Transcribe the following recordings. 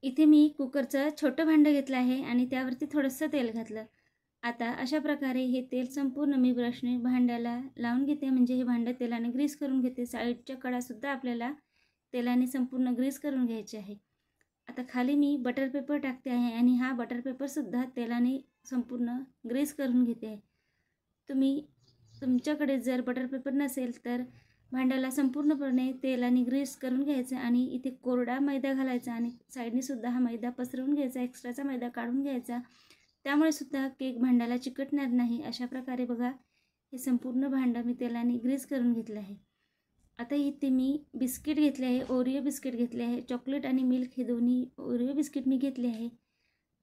इथे मी कुकरचं छोटं भांडं घेतलं आहे आणि त्यावरती थोडंसं तेल घातलं. आता अशा प्रकारे हे तेल संपूर्ण मी ब्रशने भांड्याला लावून घेते, म्हणजे हे भांडं तेलाने ग्रीस करून घेते. साईडच्या कडासुद्धा आपल्याला तेलाने संपूर्ण ग्रीस करून घ्यायचे आहे. आता खाली मी बटर पेपर टाकते आहे आणि हा बटर पेपरसुद्धा तेलाने संपूर्ण ग्रीस करून घेते आहे. तुमच्याकडे जर बटर पेपर नसेल तर भांड्याला संपूर्णपणे तेलाने ग्रीस करून घ्यायचं आणि इथे कोरडा मैदा घालायचा आणि साईडने सुद्धा हा मैदा पसरवून घ्यायचा, एक्स्ट्राचा मैदा काढून घ्यायचा. त्यामुळे सुद्धा केक भांड्याला चिकटणार नाही. अशा प्रकारे बघा हे संपूर्ण भांडं मी तेलाने ग्रीस करून घेतलं आहे. आता इथे मी बिस्किट घेतले आहे, ओरिओ बिस्किट घेतले आहे. चॉकलेट आणि मिल्क हे दोन्ही ओरिओ बिस्किट मी घेतले आहे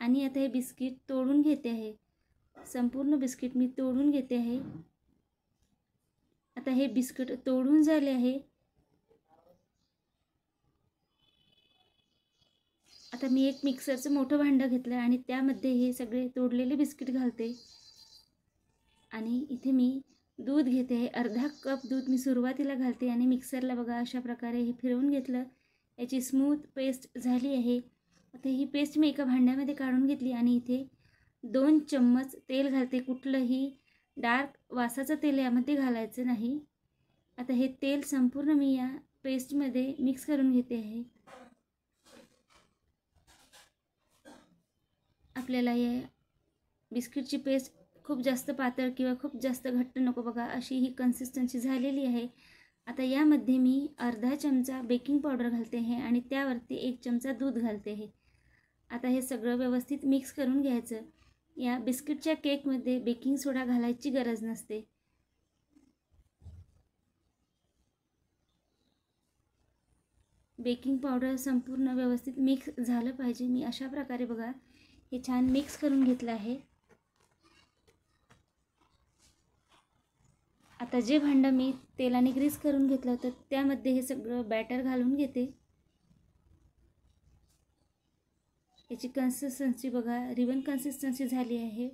आणि आता हे बिस्किट तोडून घेते आहे. संपूर्ण बिस्किट मी तोडून घेते आहे. आता हे बिस्किट तोडून झाले आहे. आता मी एक मिक्सरचं मोठं भांडं घेतलं आणि त्यामध्ये हे सगळे तोडलेले बिस्किट घालते आणि इथे मी दूध घेते आहे. अर्धा कप दूध मी सुरुवातीला घालते आणि मिक्सरला बघा अशा प्रकारे हे फिरवून घेतलं. याची स्मूथ पेस्ट झाली आहे. आता ही पेस्ट मी एका भांड्यामध्ये काढून घेतली आणि इथे 2 चम्मच तेल घालते. कुठलंही डार्क वासाचं तेल यामध्ये घालायचं नाही. आता हे तेल संपूर्ण मी या पेस्टमध्ये मिक्स करून घेते आहे. आपल्याला या बिस्किटची पेस्ट खूप जास्त पातळ किंवा खूप जास्त घट्ट नको बघा, अशी ही कन्सिस्टन्सी झालेली आहे. आता यामध्ये मी अर्धा चमचा बेकिंग पावडर घालते आहे आणि त्यावरती 1 चमचा दूध घालते आहे. आता हे सगळं व्यवस्थित मिक्स करून घ्यायचं. या बिस्किटच्या केकमध्ये बेकिंग सोडा घालायची गरज नसते. बेकिंग पावडर संपूर्ण व्यवस्थित मिक्स झालं पाहिजे. मी अशा प्रकारे बघा हे छान मिक्स करून घेतलं आहे. आता जे भांडं मी तेलाने ग्रीस करून घेतलं होतं त्यामध्ये हे सगळं बॅटर घालून घेते. याची कन्सिस्टन्सी बघा रिबन कन्सिस्टन्सी झाली आहे.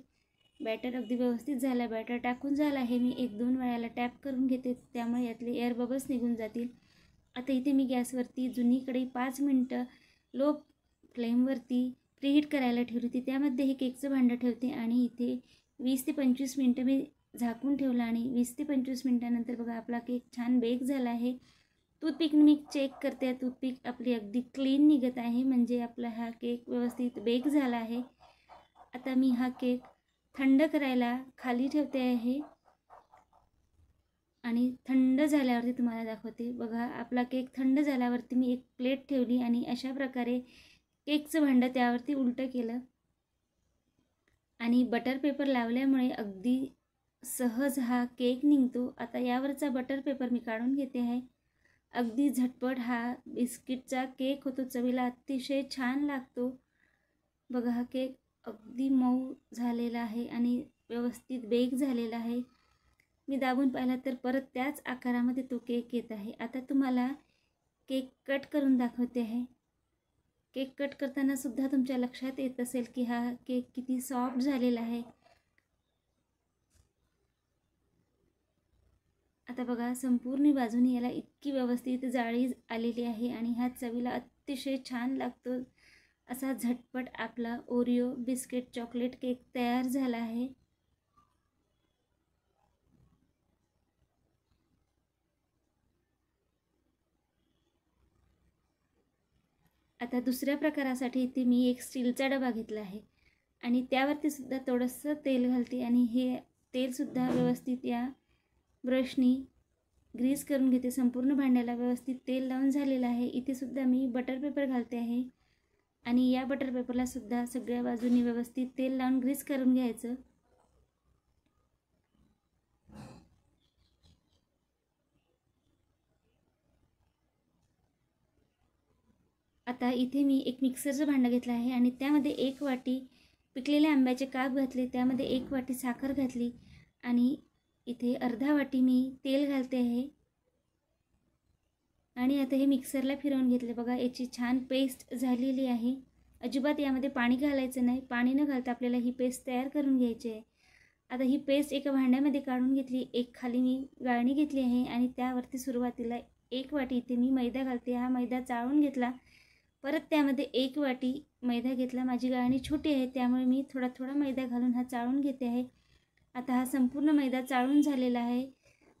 बॅटर अगदी व्यवस्थित झालं. बॅटर टाकून झालं आहे. मी 1-2 वेळाला टॅप करून घेते, त्यामुळे यातले एअर बबल्स निघून जातील. आता इथे मी गॅसवरती जुनी कढई 5 मिनटं लो फ्लेमवरती प्रीहीट करायला ठेवली होती. त्यामध्ये हे केकचं भांडं ठेवते आणि इथे 20 ते 25 मिनटं मी झाकून ठेवलं आणि 20 ते 25 मिनटानंतर बघा आपला केक छान बेक झाला आहे. टूथपिक मी चेक करते. टूथपिक आपली अगदी क्लीन निघत आहे, म्हणजे आपला हा केक व्यवस्थित बेक झाला आहे. आता मी हा केक थंड करायला खाली ठेवते आहे आणि थंड झाल्यावरती तुम्हाला दाखवते. बघा आपला केक थंड झाल्यावरती मी एक प्लेट ठेवली आणि अशा प्रकारे केकचं भांडं त्यावरती उलटं केलं आणि बटर पेपर लावल्यामुळे अगदी सहज हा केक निघतो. आता यावरचा बटर पेपर मी काढून घेते आहे. अगदी झटपट हा बिस्किटचा केक होतो. चवीला अतिशय छान लागतो. बघा हा केक अगदी मऊ झालेला आहे आणि व्यवस्थित बेक झालेला आहे. मी दाबून पाहिला तर परत त्याच आकारामध्ये तो केक येत आहे. आता तुम्हाला केक कट करून दाखवते आहे. केक कट करताना सुद्धा तुमच्या लक्षात येत असेल की हा केक किती सॉफ्ट झालेला आहे. आता बघा संपूर्ण बाजूने याला इतकी व्यवस्थित जाळी आलेली आहे आणि ह्या चवीला अतिशय छान लागतो. असा झटपट आपला ओरिओ बिस्किट चॉकलेट केक तयार झाला आहे. आता दुसऱ्या प्रकारासाठी इथे मी एक स्टीलचा डबा घेतला आहे आणि त्यावरती सुद्धा थोडंसं तेल घालते आणि हे तेलसुद्धा व्यवस्थित या ब्रशनी ग्रीस करून घेते. संपूर्ण भांड्याला व्यवस्थित तेल लावून झालेलं आहे. इथे सुद्धा मी बटर पेपर घालते आहे आणि या बटर पेपरला सुद्धा सगळ्या बाजूनी व्यवस्थित तेल लावून ग्रीस करून घ्यायचं. आता इथे मी एक मिक्सरचं भांडं घेतलं आहे आणि त्यामध्ये 1 वाटी पिकलेल्या आंब्याचे काप घातले. त्यामध्ये 1 वाटी साखर घातली आणि इथे अर्धा वाटी मी तेल घालते आहे आणि आता हे मिक्सरला फिरवून घेतले. बघा याची छान पेस्ट झालेली आहे. अजिबात यामध्ये पाणी घालायचं नाही. पाणी न घालता आपल्याला ही पेस्ट तयार करून घ्यायची आहे. आता ही पेस्ट एका भांड्यामध्ये काढून घेतली. एक खाली मी गाळणी घेतली आहे आणि त्यावरती सुरुवातीला 1 वाटी इथे मी मैदा घालते. हा मैदा चाळून घेतला परत त्यामध्ये 1 वाटी मैदा घेतला. माझी गाळणी छोटी आहे त्यामुळे मी थोडा थोडा मैदा घालून हा चाळून घेते आहे. आता हा संपूर्ण मैदा चाळून झालेला आहे.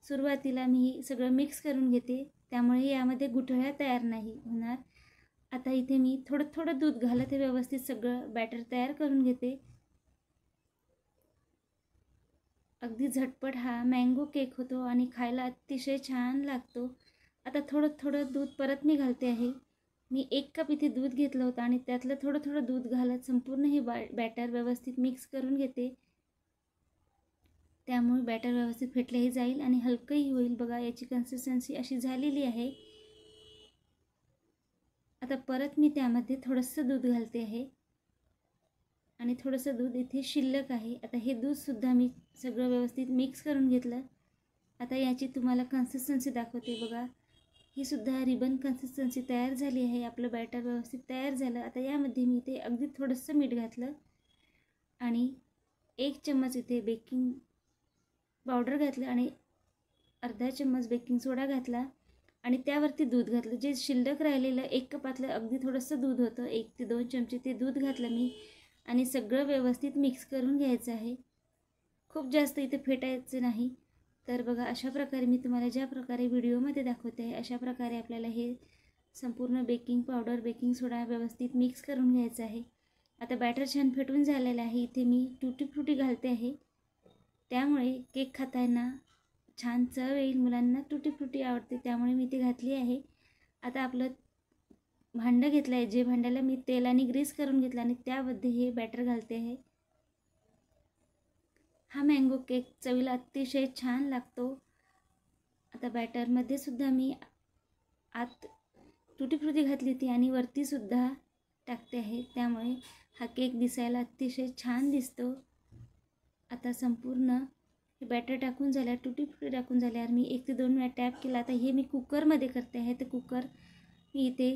सुरुवातीला मी सगळं मिक्स करून घेते, त्यामुळे यामध्ये गुठळ्या तयार नाही होणार. आता इथे मी थोडं थोडं दूध घालत हे व्यवस्थित सगळं बॅटर तयार करून घेते. अगदी झटपट हा मँगो केक होतो आणि खायला अतिशय छान लागतो. आता थोडं थोडं दूध परत मी घालते आहे. मी 1 कप इथे दूध घेतलं होतं आणि त्यातलं थोडं थोडं दूध घालत संपूर्ण हे बॅटर व्यवस्थित मिक्स करून घेते. त्यामुळे बॅटर व्यवस्थित फेटलेही जाईल आणि हलकंही होईल. बघा याची कन्सिस्टन्सी अशी झालेली आहे. आता परत मी त्यामध्ये थोडंसं दूध घालते आहे आणि थोडंसं दूध इथे शिल्लक आहे. आता हे दूधसुद्धा मी सगळं व्यवस्थित मिक्स करून घेतलं. आता याची तुम्हाला कन्सिस्टन्सी दाखवते. बघा ही सुद्धा रिबन कन्सिस्टन्सी तयार झाली आहे. आपलं बॅटर व्यवस्थित तयार झालं. आता यामध्ये मी इथे अगदी थोडंसं मीठ घातलं आणि 1 चम्मच इथे बेकिंग पावडर घातलं आणि अर्धा चम्मच बेकिंग सोडा घातला आणि त्यावरती दूध घातलं. जे शिल्लक राहिलेलं 1 कपातलं अगदी थोडंसं दूध होतं, 1 ते 2 चमचे ते दूध घातलं मी आणि सगळं व्यवस्थित मिक्स करून घ्यायचं आहे. खूप जास्त इथे फेटायचं नाही. तर बघा अशा प्रकारे मी तुम्हाला ज्या प्रकारे व्हिडिओमध्ये दाखवते आहे अशा प्रकारे आपल्याला हे संपूर्ण बेकिंग पावडर बेकिंग सोडा व्यवस्थित मिक्स करून घ्यायचं आहे. आता बॅटर छान फेटून झालेलं आहे. इथे मी टुटी फ्रुटी घालते आहे, त्यामुळे केक खाताना छान चव येईल. मुलांना टुटी फ्रुटी आवडते त्यामुळे मी ती घातली आहे. आता आपलं भांडं घेतलं आहे, जे भांड्याला मी तेलाने ग्रीस करून घेतलं आणि त्यामध्ये हे बॅटर घालते आहे. हा मँगो केक चवीला अतिशय छान लागतो. आता बॅटरमध्ये सुद्धा मी आत टुटी फ्रुटी घातली होती आणि वरती सुद्धा टाकते आहे, त्यामुळे हा केक दिसायला अतिशय छान दिसतो. आता संपूर्ण हे बॅटर टाकून झाल्यावर टुटी फ्रुटी टाकून झाल्यावर मी 1 ते 2 वेळा टॅप केला. आता हे मी कुकरमध्ये करते आहे. तर कुकर मी इथे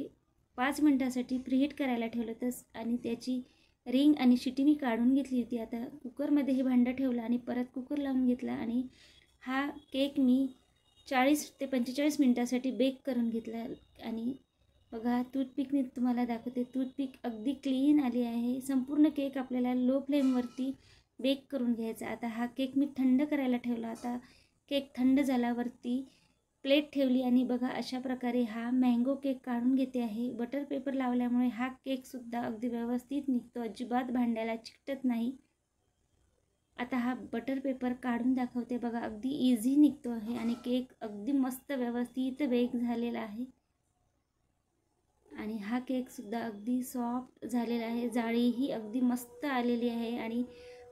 5 मिनटासाठी प्रीहीट करायला ठेवलं होतं आणि त्याची रिंग आणि शिटी मी काढून घेतली होती. आता कुकरमध्ये हे भांडं ठेवलं आणि परत कुकर लावून घेतला आणि हा केक मी 40 ते 45 मिनटासाठी बेक करून घेतला. आणि बघा टूथपिकने तुम्हाला दाखवते, टूथपिक अगदी क्लीन आली आहे. संपूर्ण केक आपल्याला लो फ्लेमवरती बेक करून घ्यायचा. आता हा केक मी थंड करायला ठेवला. आता केक थंड झाल्यावरती प्लेट ठेवली आणि बघा अशा प्रकारे हा मँगो केक काढून घेते आहे. बटर पेपर लावल्यामुळे हा केकसुद्धा अगदी व्यवस्थित निघतो, अजिबात भांड्याला चिकटत नाही. आता हा बटर पेपर काढून दाखवते. बघा अगदी इझी निघतो आहे आणि केक अगदी मस्त व्यवस्थित बेक झालेला आहे आणि हा केकसुद्धा अगदी सॉफ्ट झालेला आहे. जाळीही अगदी मस्त आलेली आहे आणि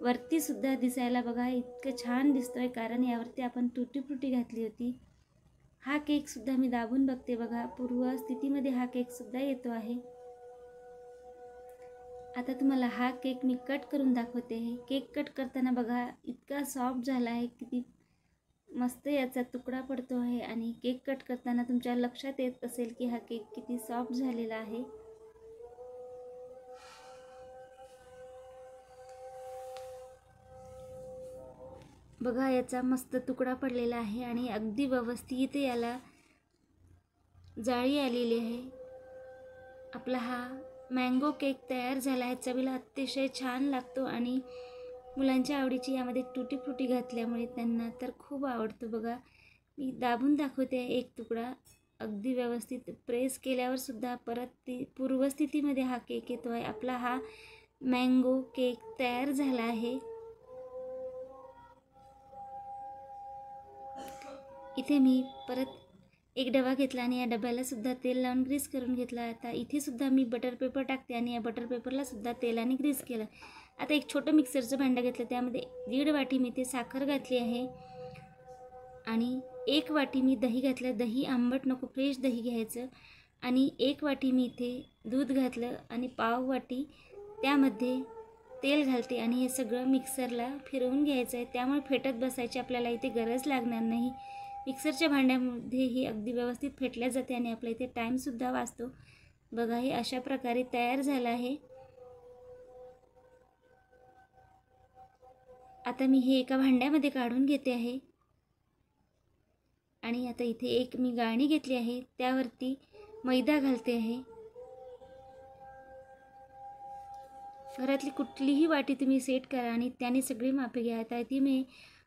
वरतीसुद्धा दिसायला बघा इतकं छान दिसतो आहे, कारण यावरती आपण टुटी फ्रुटी घातली होती. हा केकसुद्धा मी दाबून बघते. बघा पूर्व स्थितीमध्ये हा केकसुद्धा येतो आहे. आता तुम्हाला हा केक मी कट करून दाखवते आहे. केक कट करताना बघा इतका सॉफ्ट झाला आहे, किती मस्त याचा तुकडा पडतो आहे आणि केक कट करताना तुमच्या लक्षात येत असेल की हा केक किती सॉफ्ट झालेला आहे. बघा याचा मस्त तुकडा पडलेला आहे आणि अगदी व्यवस्थित याला जाळी आलेली आहे. आपला हा मँगो केक तयार झाला आहे. चवीला अतिशय छान लागतो आणि मुलांच्या आवडीची यामध्ये टुटी फ्रुटी घातल्यामुळे त्यांना तर खूप आवडतो. बघा मी दाबून दाखवते आहे. एक तुकडा अगदी व्यवस्थित प्रेस केल्यावर सुद्धा परत पूर्वस्थितीमध्ये हा केक येतो आहे. आपला हा मँगो केक तयार झाला आहे. इथे मी परत एक डबा घेतला आणि या डब्याला सुद्धा तेल लावून ग्रीस करून घेतला. आता इथे सुद्धा मी बटर पेपर टाकते आणि या बटर पेपरला सुद्धा तेलाने ग्रीस केलं. आता एक छोटं मिक्सरचं भांडं घेतलं, त्यामध्ये 1.5 वाटी मी ते साखर घातली आहे आणि 1 वाटी मी दही घातलं. दही आंबट नको, फ्रेश दही घ्यायचं आणि 1 वाटी मी इथे दूध घातलं आणि पाव वाटी त्यामध्ये तेल घालते आणि हे सगळं मिक्सरला फिरवून घ्यायचं आहे. त्यामुळे फेटत बसायची आपल्याला इथे गरज लागणार नाही. मिक्सरच्या भांड्यामध्ये ही अगदी व्यवस्थित फेटल्या जाते आणि आपल्या इथे टाईमसुद्धा वाचतो. बघा हे अशा प्रकारे तयार झालं आहे. आता मी हे एका भांड्यामध्ये काढून घेते आहे आणि आता इथे एक मी गाळणी घेतली आहे, त्यावरती मैदा घालते आहे घरातली कुठलीही वाटी तुम्ही सेट करा आणि त्याने सगळी मापे घ्या. आता इथे मी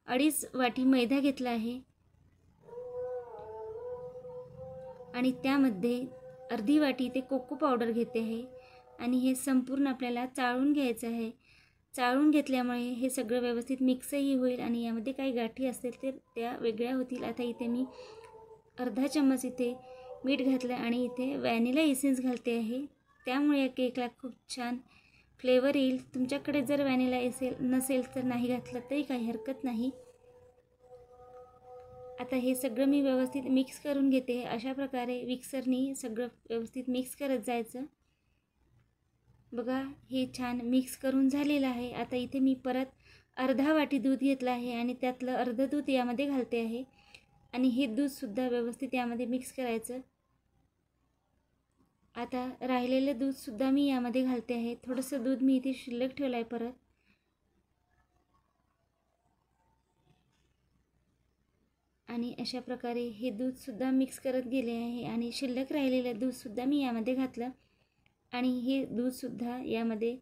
2.5 वाटी मैदा घेतला आहे आणि त्यामध्ये अर्धी वाटी इथे कोको पावडर घेते आहे आणि हे संपूर्ण आपल्याला चाळून घ्यायचं आहे. चाळून घेतल्यामुळे हे सगळं व्यवस्थित मिक्सही होईल आणि यामध्ये काही गाठी असतील तर त्या वेगळ्या होतील. आता इथे मी अर्धा चम्मच इथे मीठ घातलं आणि इथे व्हॅनिला एसेन्स घालते आहे. त्यामुळे या केकला खूप छान फ्लेवर येईल. तुमच्याकडे जर व्हॅनिला नसेल तर नाही घातलं तरी काही हरकत नाही. आता हे सगळं मी व्यवस्थित मिक्स करून घेते. अशा प्रकारे मिक्सरनी सगळं व्यवस्थित मिक्स करत जायचं. बघा हे छान मिक्स करून झालेलं आहे. आता इथे मी परत अर्धा वाटी दूध घेतलं आहे आणि त्यातलं अर्धं दूध यामध्ये घालते आहे आणि हे दूधसुद्धा व्यवस्थित यामध्ये मिक्स करायचं. आता राहिलेलं दूधसुद्धा मी यामध्ये घालते आहे. थोडंसं दूध मी इथे शिल्लक ठेवलं आहे परत. आणि अशा प्रकारे हे दूधसुद्धा मिक्स करत गेले आहे आणि शिल्लक राहिलेलं दूधसुद्धा मी यामध्ये घातलं आणि हे दूधसुद्धा यामध्ये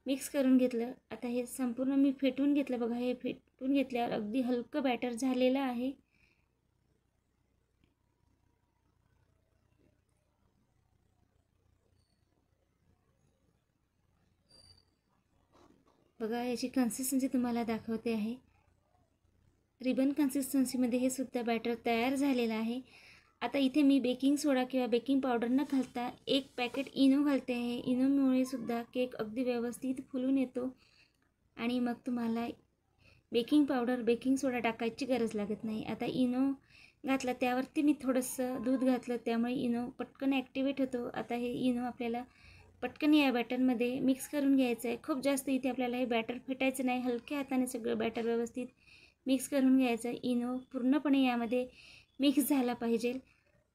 मिक्स करून घेतलं. आता हे संपूर्ण मी फेटून घेतलं. बघा हे फेटून घेतल्यावर अगदी हलकं बॅटर झालेलं आहे. बघा याची कन्सिस्टन्सी तुम्हाला दाखवते आहे. रिबन कन्सिस्टन्सीमध्ये हे सुद्धा बॅटर तयार झालेलं आहे. आता इथे मी बेकिंग सोडा किंवा बेकिंग पावडर न घालता 1 पॅकेट इनो घालते आहे. इनोमुळे सुद्धा केक अगदी व्यवस्थित फुलून येतो आणि मग तुम्हाला बेकिंग पावडर बेकिंग सोडा टाकायची गरज लागत नाही. आता इनो घातला त्यावरती मी थोडंसं दूध घातलं त्यामुळे इनो पटकन ॲक्टिवेट होतो. आता हे इनो आपल्याला पटकन या बॅटरमध्ये मिक्स करून घ्यायचं आहे. खूप जास्त इथे आपल्याला हे बॅटर फेटायचं नाही. हलक्या हाताने सगळं बॅटर व्यवस्थित मिक्स करून घ्यायचं. इनो पूर्णपणे यामध्ये मिक्स झाला पाहिजे.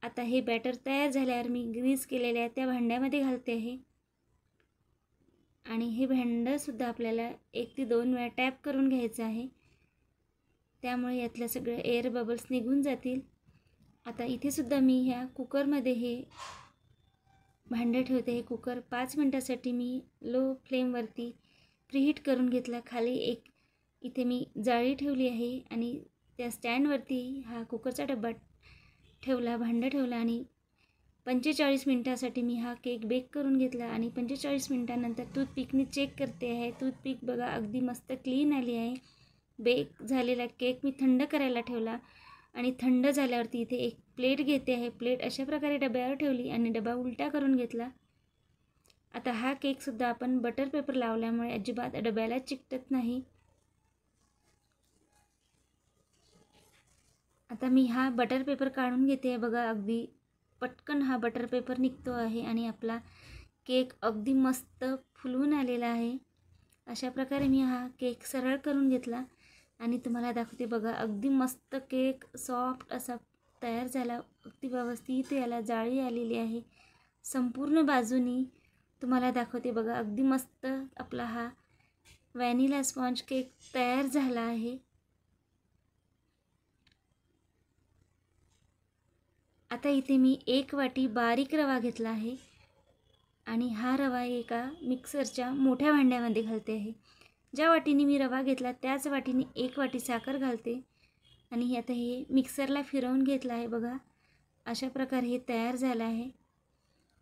आता हे बॅटर तयार झाल्यावर मी ग्रीस केलेल्या त्या भांड्यामध्ये घालते आहे आणि हे भांडंसुद्धा आपल्याला 1 ते 2 वेळा टॅप करून घ्यायचं आहे. त्यामुळे यातलं सगळं एअर बबल्स निघून जातील. आता इथेसुद्धा मी ह्या कुकरमध्ये हे भांडं ठेवते. हे कुकर 5 मिनटासाठी मी लो फ्लेमवरती प्रीहीट करून घेतला. खाली एक इथे मी जाळी ठेवली आहे आणि त्या स्टँडवरती हा कुकरचा डब्बा ठेवला, भांडं ठेवलं आणि 45 मिनटासाठी मी हा केक बेक करून घेतला आणि 45 मिनटानंतर टूथपिकने चेक करते आहे. टूथपिक बघा अगदी मस्त क्लीन आली आहे. बेक झालेला केक मी थंड करायला ठेवला आणि थंड झाल्यावरती इथे एक प्लेट घेते आहे. प्लेट अशा प्रकारे डब्यावर ठेवली आणि डबा उलटा करून घेतला. आता हा केकसुद्धा आपण बटर पेपर लावल्यामुळे अजिबात डब्याला चिकटत नाही. आता मी हा बटर पेपर काढून घेते. बघा अगदी पटकन हा बटर पेपर निघतो आहे आणि आपला केक अगदी मस्त फुलून आलेला आहे. अशा प्रकारे मी हा केक सरळ करून घेतला आणि तुम्हाला दाखवते. बघा अगदी मस्त केक सॉफ्ट असा तयार झाला. अगदी व्यवस्थित याला जाळी आलेली आहे. संपूर्ण बाजूनी तुम्हाला दाखवते. बघा अगदी मस्त आपला हा व्हॅनिला स्पॉन्ज केक तयार झाला आहे. आता इथे मी 1 वाटी बारीक रवा घेतला आहे आणि हा रवा एका मिक्सरच्या मोठ्या भांड्यामध्ये घालते आहे. ज्या वाटीने मी रवा घेतला त्याच वाटीने 1 वाटी साखर घालते आणि आता हे मिक्सरला फिरवून घेतलं आहे. बघा अशा प्रकारे हे तयार झालं आहे.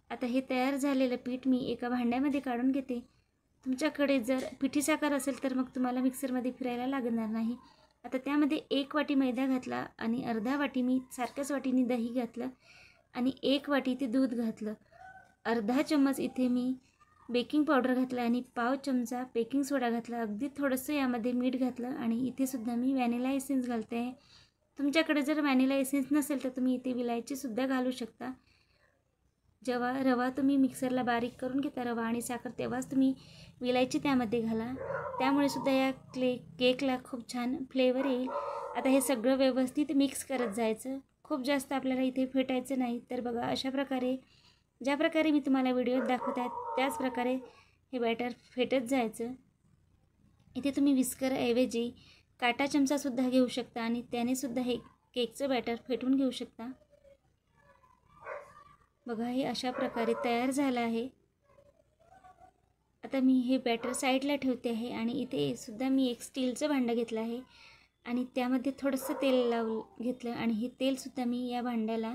आता हे तयार झालेलं पीठ मी एका भांड्यामध्ये काढून घेते. तुमच्याकडे जर पिठी साखर असेल तर मग तुम्हाला मिक्सरमध्ये फिरायला लागणार नाही. आता त्यामध्ये 1 वाटी मैदा घातला आणि अर्धा वाटी मी सारख्याच वाटीने दही घातलं आणि 1 वाटी इथे दूध घातलं. अर्धा चम्मच इथे मी बेकिंग पावडर घातलं आणि पाव चमचा बेकिंग सोडा घातला. अगदी थोडंसं यामध्ये मीठ घातलं आणि इथेसुद्धा मी व्हॅनिला एसेन्स घालते आहे. तुमच्याकडे जर व्हॅनिला एसेन्स नसेल तर तुम्ही इथे विलायचीसुद्धा घालू शकता. जेव्हा रवा तुम्ही मिक्सरला बारीक करून घेता रवा आणि साखर तेव्हाच तुम्ही विलायची त्यामध्ये घाला. त्यामुळे सुद्धा या केकला खूप छान फ्लेवर येईल. आता हे सगळं व्यवस्थित मिक्स करत जायचं. खूप जास्त आपल्याला इथे फेटायचं नाही. तर बघा अशा प्रकारे ज्या प्रकारे मी तुम्हाला व्हिडिओत दाखवत आहे त्याच प्रकारे हे बॅटर फेटत जायचं. इथे तुम्ही विस्करऐवजी काटा चमचासुद्धा घेऊ शकता आणि त्यानेसुद्धा हे केकचं बॅटर फेटून घेऊ शकता. बघा हे अशा प्रकारे तयार झालं आहे. आता मी हे बॅटर साईडला ठेवते आहे आणि इथे सुद्धा मी एक स्टीलचं भांडं घेतलं आहे आणि त्यामध्ये थोडंसं तेल घेतलं आणि हे तेलसुद्धा मी या भांड्याला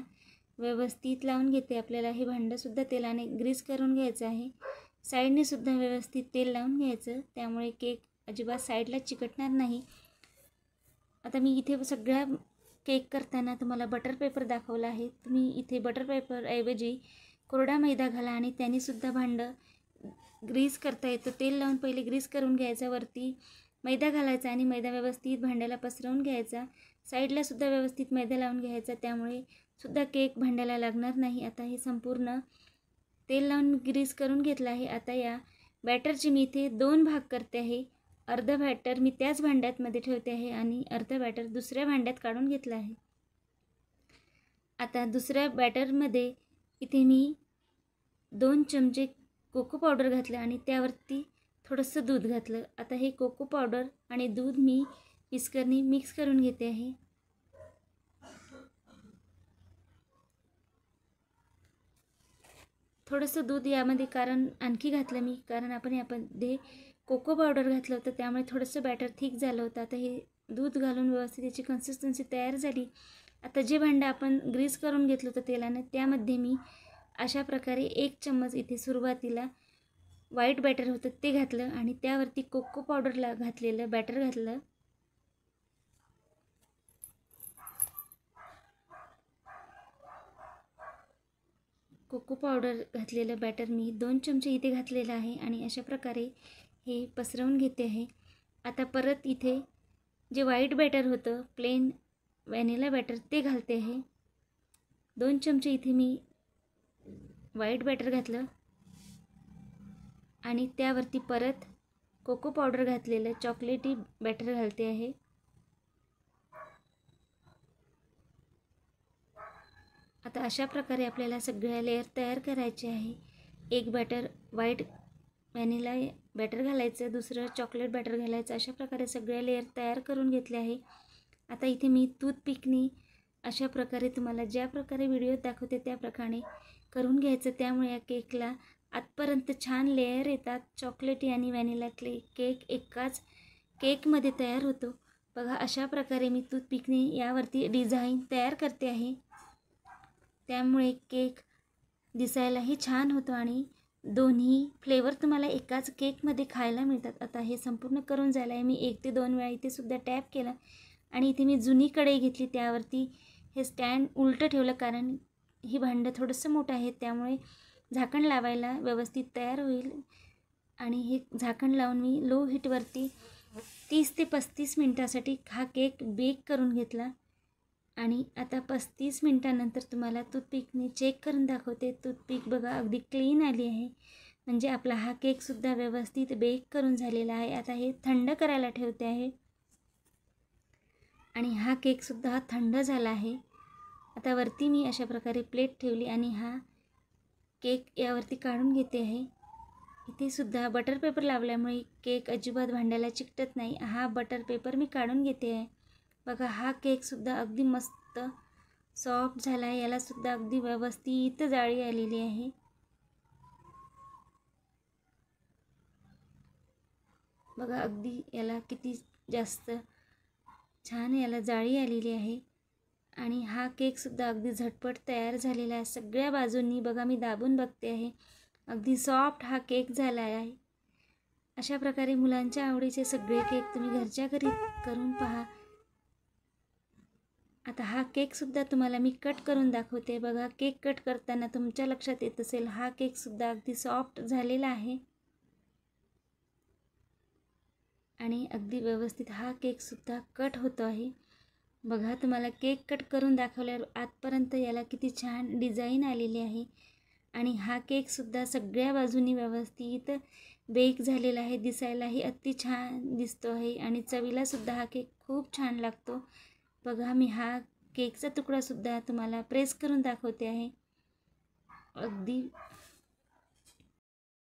व्यवस्थित लावून घेते. आपल्याला हे भांडंसुद्धा तेलाने ग्रीस करून घ्यायचं आहे. साईडने सुद्धा व्यवस्थित तेल लावून घ्यायचं, त्यामुळे केक अजिबात साईडला चिकटणार नाही. आता मी इथे सगळ्या केक करताना तुम्हाला बटर पेपर दाखवला आहे. तुम्ही इथे बटर पेपरऐवजी कोरडा मैदा घाला आणि त्यानेसुद्धा भांडं ग्रीस करता येतं. तेल लावून पहिले ग्रीस करून घ्यायचा, वरती मैदा घालायचा आणि मैदा व्यवस्थित भांड्याला पसरवून घ्यायचा. साईडला सुद्धा व्यवस्थित मैदा लावून घ्यायचा, त्यामुळे सुद्धा केक भांड्याला लागणार नाही. आता हे संपूर्ण तेल लावून ग्रीस करून घेतलं आहे. आता या बॅटरचे मी इथे 2 भाग करते आहे. अर्धं बॅटर मी त्याच भांड्यामध्ये ठेवते आहे आणि अर्धं बॅटर दुसऱ्या भांड्यात काढून घेतलं आहे. आता दुसऱ्या बॅटरमध्ये इथे मी 2 चमचे कोको पावडर घातलं आणि त्यावरती थोडंसं दूध घातलं. आता हे कोको पावडर आणि दूध मी विस्करने मिक्स करून घेते आहे. थोडंसं दूध यामध्ये कारण आणखी घातलं मी, कारण आपण यामध्ये कोको पावडर घातलं होतं, त्यामुळे थोडंसं बॅटर थिक झालं होतं. आता हे दूध घालून व्यवस्थित याची कन्सिस्टन्सी तयार झाली. आता जे भांडं आपण ग्रीस करून घेतलं होतं तेलानं, त्यामध्ये मी अशा प्रकारे 1 चम्मच इथे सुरुवातीला व्हाईट बॅटर होतं ते घातलं आणि त्यावरती कोको पावडरला घातलेलं बॅटर घातलं. कोको पावडर घातलेलं बॅटर मी 2 चमचे इथे घातलेलं आहे आणि अशा प्रकारे हे पसरवून घेते आहे. आता परत इथे जे व्हाईट बॅटर होतं, प्लेन व्हॅनिला बॅटर, ते घालते आहे. 2 चमचे इथे मी व्हाईट बॅटर घातलं आणि त्यावरती परत कोको पावडर घातलेलं चॉकलेटी बॅटर घालते आहे. आता अशा प्रकारे आपल्याला सगळ्या लेअर तयार करायचे आहे. एक बॅटर व्हाईट व्हॅनिला बॅटर घालायचं, दुसरं चॉकलेट बॅटर घालायचं. अशा प्रकारे सगळ्या लेअर तयार करून घेतले आहे. आता इथे मी टूथपिकनी अशा प्रकारे तुम्हाला ज्या प्रकारे व्हिडिओ दाखवते त्या प्रकारे करून घ्यायचं, त्यामुळे या केकला आतपर्यंत छान लेअर येतात. चॉकलेटी आणि व्हॅनिला केक एकाच केकमध्ये तयार होतो. बघा, अशा प्रकारे मी टूथपिकने यावरती डिझाईन तयार करते आहे, त्यामुळे केक दिसायलाही छान होतो आणि दोन्ही फ्लेवर तुम्हाला एकाच केकमध्ये खायला मिळतात. आता हे संपूर्ण करून झालं आहे. मी 1 ते 2 वेळा इथे सुद्धा टॅप केलं आणि इथे मी जुनी कढई घेतली, त्यावरती हे स्टँड उलटं ठेवलं, कारण ही भांडं थोडंसं मोठं आहे, त्यामुळे झाकण लावायला व्यवस्थित तयार होईल. आणि हे झाकण लावून मी लो हीटवरती 30 ते 35 मिनटासाठी हा केक बेक करून घेतला. आणि आता 35 मिनटानंतर तुम्हाला टूथपिकने चेक करून दाखवते. टूथपिक बघा अगदी क्लीन आली आहे, म्हणजे आपला हा केकसुद्धा व्यवस्थित बेक करून झालेला आहे. आता हे थंड करायला ठेवते आहे आणि हा केकसुद्धा थंड झाला आहे. आता वरती मी अशा प्रकारे प्लेट ठेवली आणि हा केक यावरती काढून घेते आहे. इथे सुद्धा बटर पेपर लावल्यामुळे केक अजिबात भांड्याला चिकटत नाही. हा बटर पेपर मी काढून घेते आहे. बघा, हा केकसुद्धा अगदी मस्त सॉफ्ट झाला आहे. यालासुद्धा अगदी व्यवस्थित जाळी आलेली आहे. बघा, अगदी याला किती जास्त छान याला जाळी आलेली आहे. आणि हा केकसुद्धा अगदी झटपट तयार झालेला आहे. सगळ्या बाजूंनी बघा, मी दाबून बघते आहे, अगदी सॉफ्ट हा केक झाला आहे. अशा प्रकारे मुलांच्या आवडीचे सगळे केक तुम्ही घरच्या घरी करून पहा. आता हा केकसुद्धा तुम्हाला मी कट करून दाखवते. बघा, केक कट करताना तुमच्या लक्षात येत असेल, हा केकसुद्धा अगदी सॉफ्ट झालेला आहे आणि अगदी व्यवस्थित हा केकसुद्धा कट होतो आहे. बघा, तुम्हाला केक कट करून दाखवल्यावर आतपर्यंत याला किती छान डिझाईन आलेली आहे. आणि हा केकसुद्धा सगळ्या बाजूनी व्यवस्थित बेक झालेला आहे. दिसायलाही अति छान दिसतो आहे आणि चवीलासुद्धा हा केक खूप छान लागतो. बघा, मी हा केकचा तुकडासुद्धा तुम्हाला प्रेस करून दाखवते आहे. अगदी